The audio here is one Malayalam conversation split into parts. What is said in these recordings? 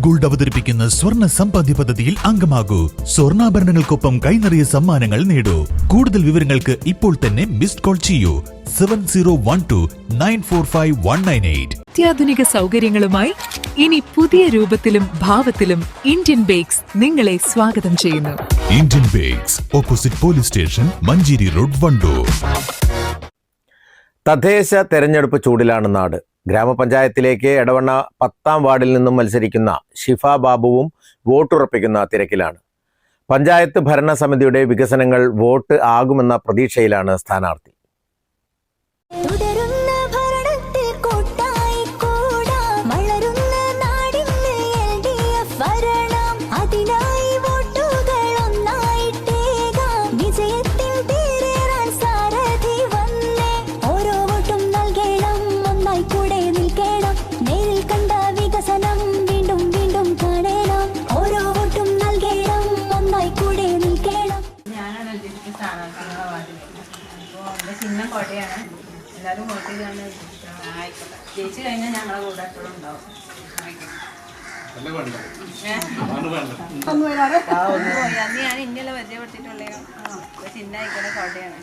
ഗോൾഡ് അവതരിപ്പിക്കുന്ന സ്വർണ്ണ സമ്പാദ്യ പദ്ധതിയിൽ അംഗമാകൂ. സ്വർണ്ണാഭരണങ്ങൾക്കൊപ്പം കൈനിറിയ സമ്മാനങ്ങൾ നേടൂ. കൂടുതൽ വിവരങ്ങൾക്ക് ഇപ്പോൾ തന്നെ മിസ്ഡ് കോൾ ചെയ്യൂ 7012945198. അത്യാധുനിക സൗകര്യങ്ങളുമായി ഇനി പുതിയ രൂപത്തിലും ഭാവത്തിലും ഇന്ത്യൻ ബേക്സ് നിങ്ങളെ സ്വാഗതം ചെയ്യുന്നു. Indian bakes, opposite police station, Manjeri road, Wandoor. തദ്ദേശ തെരഞ്ഞെടുപ്പ് ചൂടിലാണ് നാട്. ഗ്രാമപഞ്ചായത്തിലേക്ക് എടവണ്ണ 10ാം വാർഡിൽ നിന്നും മത്സരിക്കുന്ന ഷിഫ ബാബുവും വോട്ടുറപ്പിക്കുന്ന തിരക്കിലാണ്. പഞ്ചായത്ത് ഭരണസമിതിയുടെ വികസനങ്ങൾ വോട്ട് ആകുമെന്ന പ്രതീക്ഷയിലാണ് സ്ഥാനാർത്ഥി. ചിഹ്നം കോട്ടയാണ്. എല്ലാവരും വോട്ട് ചെയ്താണ്. ജയിച്ചു കഴിഞ്ഞാൽ ഞങ്ങളെ കൂടെ എപ്പോഴും ഉണ്ടാവും. അന്ന് ഞാൻ ഇന്നലെ പരിചയപ്പെടുത്തിയിട്ടുള്ള ചിഹ്നം ആയിക്കോട്ടെ കോട്ടയാണ്.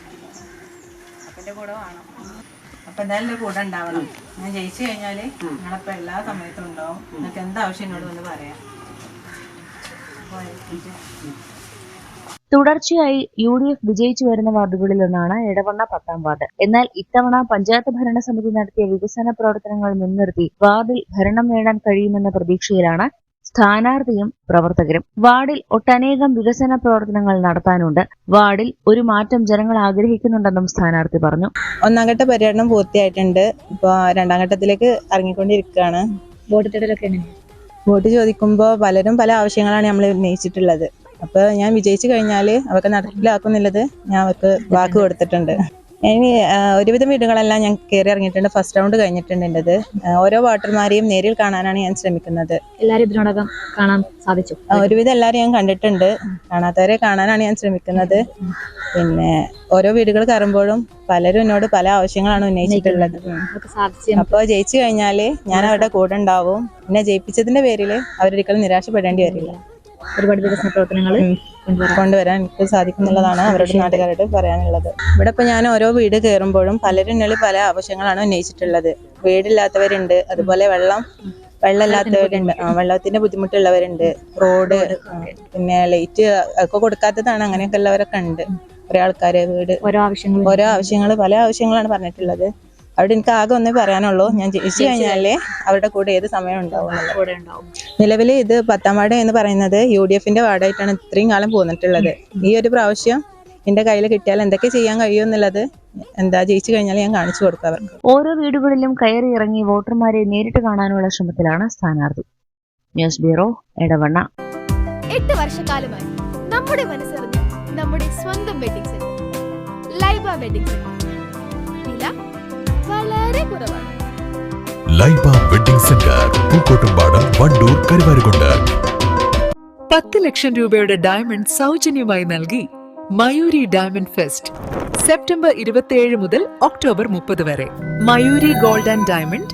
അപ്പൻ്റെ കൂടെ വേണം. അപ്പം എന്തായാലും എൻ്റെ കൂടെ ഉണ്ടാവണം. ഞാൻ ജയിച്ചു കഴിഞ്ഞാൽ ഞങ്ങളിപ്പോൾ എല്ലാ സമയത്തും ഉണ്ടാവും. നിങ്ങൾക്ക് എന്താവശ്യം എന്നോട് ഒന്ന് പറയാം. തുടർച്ചയായി UDF വിജയിച്ചു വരുന്ന വാർഡുകളിലൊന്നാണ് എടവണ്ണ 10ാം വാർഡ്. എന്നാൽ ഇത്തവണ പഞ്ചായത്ത് ഭരണസമിതി നടത്തിയ വികസന പ്രവർത്തനങ്ങൾ മുൻനിർത്തി വാർഡിൽ ഭരണം നേടാൻ കഴിയുമെന്ന പ്രതീക്ഷയിലാണ് സ്ഥാനാർത്ഥിയും പ്രവർത്തകരും. വാർഡിൽ ഒട്ടനേകം വികസന പ്രവർത്തനങ്ങൾ നടത്താനുണ്ട്. വാർഡിൽ ഒരു മാറ്റം ജനങ്ങൾ ആഗ്രഹിക്കുന്നുണ്ടെന്നും സ്ഥാനാർത്ഥി പറഞ്ഞു. 1ാം ഘട്ട പര്യടനം പൂർത്തിയായിട്ടുണ്ട്. ഇപ്പോൾ 2ാം ഘട്ടത്തിലേക്ക് ഇറങ്ങിക്കൊണ്ടിരിക്കുകയാണ്. വോട്ട് ചോദിക്കുമ്പോൾ പലരും പല ആവശ്യങ്ങളാണ് നമ്മൾ ഉന്നയിച്ചിട്ടുള്ളത്. അപ്പോൾ ഞാൻ വിജയിച്ചു കഴിഞ്ഞാൽ അവർക്ക് നടപ്പിലാക്കുന്നുള്ളത് ഞാൻ അവർക്ക് വാക്ക് കൊടുത്തിട്ടുണ്ട്. ഇനി ഒരുവിധം വീടുകളെല്ലാം ഞാൻ കയറി ഇറങ്ങിയിട്ടുണ്ട്. ഫസ്റ്റ് റൗണ്ട് കഴിഞ്ഞിട്ടുണ്ട്. എൻ്റെത് ഓരോ വോട്ടർമാരെയും നേരിൽ കാണാനാണ് ഞാൻ ശ്രമിക്കുന്നത്. എല്ലാവരും ഇതിനോടകം കാണാൻ സാധിച്ചു? ഒരുവിധം എല്ലാവരും ഞാൻ കണ്ടിട്ടുണ്ട്. കാണാത്തവരെ കാണാനാണ് ഞാൻ ശ്രമിക്കുന്നത്. പിന്നെ ഓരോ വീടുകൾ കയറുമ്പോഴും പലരും എന്നോട് പല ആവശ്യങ്ങളാണ് ഉന്നയിച്ചിട്ടുള്ളത്. അപ്പോൾ ജയിച്ചു കഴിഞ്ഞാൽ ഞാൻ അവരുടെ കൂടെ ഉണ്ടാവും. എന്നെ ജയിപ്പിച്ചതിന്റെ പേരിൽ അവരൊരിക്കലും നിരാശപ്പെടേണ്ടി വരില്ല. ഒരുപാട് വികസന പ്രവർത്തനങ്ങൾ കൊണ്ടുവരാൻ എനിക്ക് സാധിക്കുന്നുള്ളതാണ് അവരുടെ നാട്ടുകാരോട് പറയാനുള്ളത്. ഇവിടെ ഇപ്പൊ ഞാൻ ഓരോ വീട് കയറുമ്പോഴും പലരും പല ആവശ്യങ്ങളാണ് ഉന്നയിച്ചിട്ടുള്ളത്. വീടില്ലാത്തവരുണ്ട്, അതുപോലെ വെള്ളമില്ലാത്തവരുണ്ട്, വെള്ളത്തിന്റെ ബുദ്ധിമുട്ടുള്ളവരുണ്ട്, റോഡ്, പിന്നെ ലൈറ്റ് ഒക്കെ കൊടുക്കാത്തതാണ്. അങ്ങനെയൊക്കെ ഉള്ളവരൊക്കെ ഉണ്ട്. കുറെ ആൾക്കാര് വീട് ഓരോ ആവശ്യങ്ങൾ പല ആവശ്യങ്ങളാണ് പറഞ്ഞിട്ടുള്ളത്. അവിടെ എനിക്ക് ആകെ ഒന്നേ പറയാനുള്ളൂ, ഞാൻ ജയിച്ചു കഴിഞ്ഞാലേ അവരുടെ കൂടെ ഏത് സമയം ഉണ്ടാവും. നിലവിൽ ഇത് 10ാം വാർഡ് എന്ന് പറയുന്നത് UDFന്റെ വാർഡായിട്ടാണ് ഇത്രയും കാലം പോന്നിട്ടുള്ളത്. ഈ ഒരു പ്രാവശ്യം എന്റെ കയ്യിൽ കിട്ടിയാൽ എന്തൊക്കെ ചെയ്യാൻ കഴിയുമെന്നുള്ളത് ജയിച്ചു കഴിഞ്ഞാൽ ഞാൻ കാണിച്ചു കൊടുക്കും അവർക്ക്. ഓരോ വീടുകളിലും കയറി ഇറങ്ങി വോട്ടർമാരെ നേരിട്ട് കാണാനുള്ള ശ്രമത്തിലാണ് സ്ഥാനാർത്ഥി. News bureau, Edavanna. 8 വർഷക്കാലമായി നമ്മുടെ മനസ്സറിഞ്ഞ് നമ്മുടെ സ്വന്തം wedding centre Laiba wedding centre. വില വളരെ കുറവാണ്. Laiba wedding centre, Pookkottumpadam, Wandoor, Karuvarakundu. 10 ലക്ഷം രൂപയുടെ ഡയമണ്ട് സൗജന്യമായി നൽകി മയൂരി ഡയമണ്ട് ഫെസ്റ്റ് സെപ്റ്റംബർ 27 മുതൽ ഒക്ടോബർ 30 വരെ. Mayuri gold and diamond,